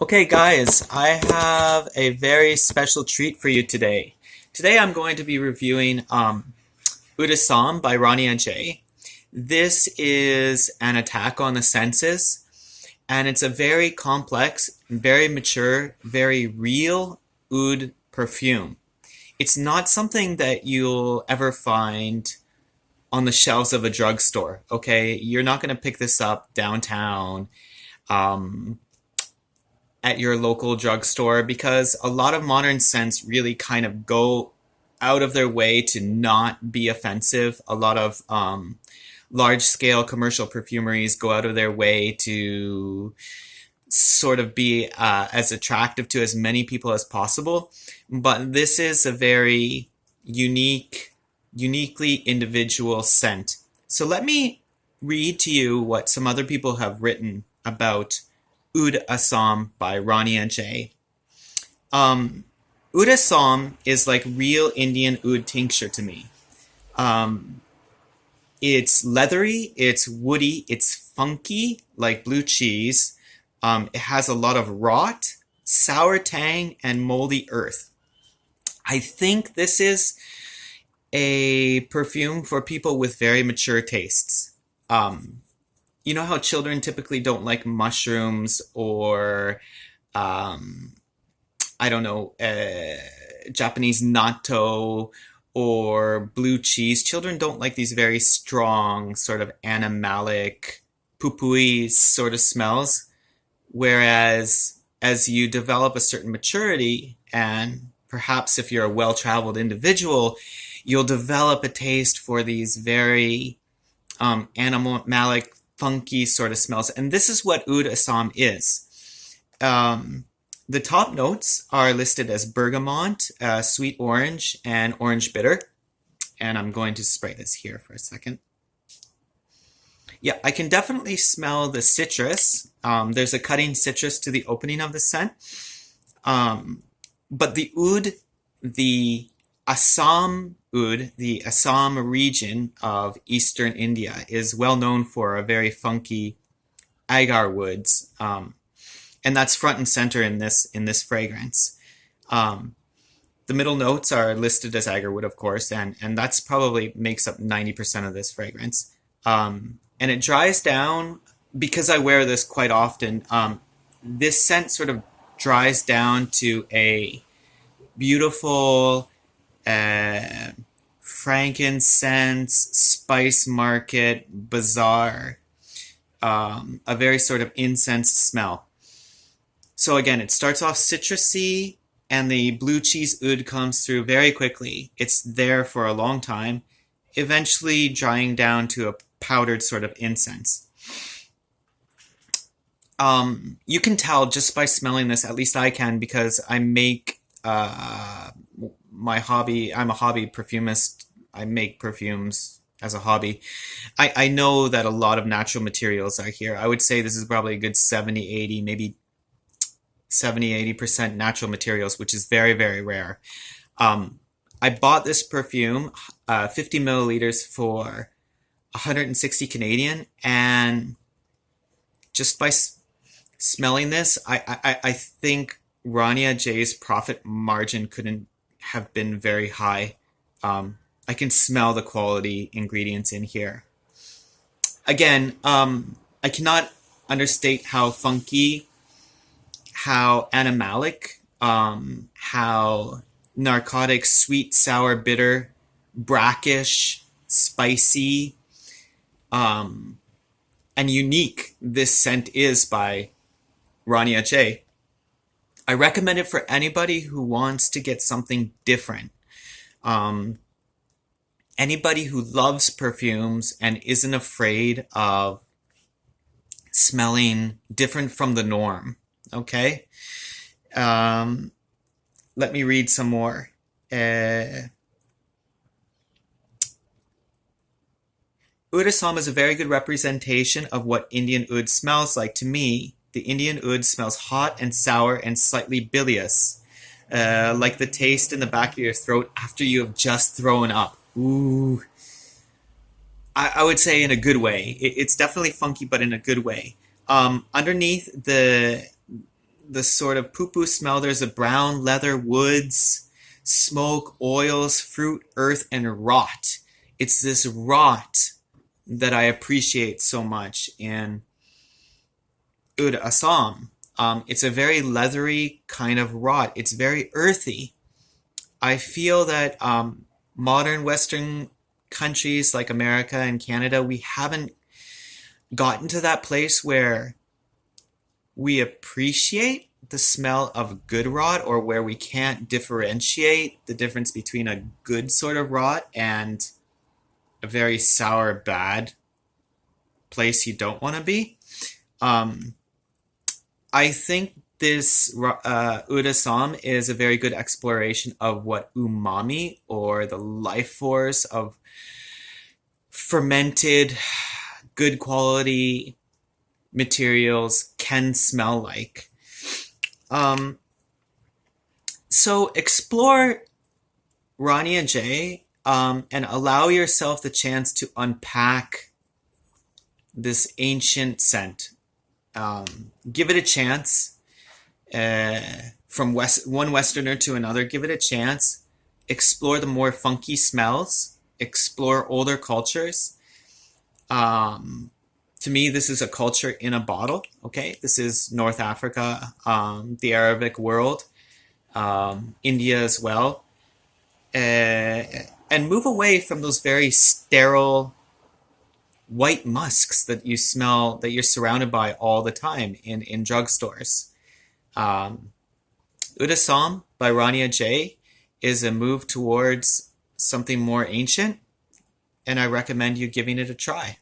Okay, guys, I have a very special treat for you today. Today I'm going to be reviewing Oud Assam by Ronnie and Jay. This is an attack on the senses, and it's a very complex, very mature, very real oud perfume. It's not something that you'll ever find on the shelves of a drugstore, okay? You're not going to pick this up downtown. Um, at your local drugstore because a lot of modern scents really kind of go out of their way to not be offensive. A lot of large scale commercial perfumeries go out of their way to sort of be as attractive to as many people as possible. But this is a very uniquely individual scent. So let me read to you what some other people have written about Oud Assam by Ronnie and Jay. Oud Assam is like real Indian oud tincture to me. Um, it's leathery, it's woody, it's funky like blue cheese. It has a lot of rot, sour tang, and moldy earth. I think this is a perfume for people with very mature tastes. You know how children typically don't like mushrooms or um, I don't know, Japanese natto or blue cheese. Children don't like these very strong, sort of animalic, poo-pooey sort of smells. Whereas as you develop a certain maturity, and perhaps if you're a well-traveled individual, you'll develop a taste for these very animalic, funky sort of smells. And this is what Oud Assam is. Um, the top notes are listed as bergamot, sweet orange, and orange bitter. And I'm going to spray this here for a second. Yeah, I can definitely smell the citrus. There's a cutting citrus to the opening of the scent. But the oud, the Assam oud, the Assam region of eastern India, is well known for a very funky agar woods, and that's front and center in this fragrance. Um, the middle notes are listed as agarwood, of course, and that's probably makes up 90% of this fragrance. And it dries down because I wear this quite often. This scent sort of dries down to a beautiful uh, frankincense, spice market, bazaar, a very sort of incensed smell. So again, it starts off citrusy, and the blue cheese oud comes through very quickly. It's there for a long time, eventually drying down to a powdered sort of incense. You can tell just by smelling this, at least I can, because I make my hobby, I'm a hobby perfumist. I make perfumes as a hobby. I know that a lot of natural materials are here. I would say this is probably a good 70, 80, maybe 70, 80% natural materials, which is very, very rare. I bought this perfume, 50 milliliters for 160 Canadian, and just by smelling this, I think Rania J's profit margin couldn't have been very high. I can smell the quality ingredients in here. Again, I cannot understate how funky, how animalic, how narcotic, sweet, sour, bitter, brackish, spicy, um, and unique this scent is by Ronnie J. I recommend it for anybody who wants to get something different. Um, Anybody who loves perfumes and isn't afraid of smelling different from the norm. Okay? Um, Let me read some more. Oud Assam is a very good representation of what Indian oud smells like to me. The Indian oud smells hot and sour and slightly bilious, like the taste in the back of your throat after you have just thrown up. Ooh. I would say in a good way. It's definitely funky, but in a good way. Underneath the sort of poo-poo smell. There's a brown leather, woods, smoke, oils, fruit, earth, and rot. It's this rot that I appreciate so much in Oud Assam. It's a very leathery kind of rot. It's very earthy. I feel that modern Western countries like America and Canada, we haven't gotten to that place where we appreciate the smell of good rot, or where we can't differentiate the difference between a good sort of rot and a very sour, bad place you don't want to be. Um, I think this Udasam is a very good exploration of what umami, or the life force of fermented, good quality materials, can smell like. Um, so explore Rania J, and allow yourself the chance to unpack this ancient scent. Give it a chance. From one Westerner to another, give it a chance. Explore the more funky smells. Explore older cultures. To me, this is a culture in a bottle. Okay, this is North Africa, the Arabic world, India as well, and move away from those very sterile white musks that you smell, that you're surrounded by all the time in drugstores. Um, Udasam by Rania J is a move towards something more ancient, and I recommend you giving it a try.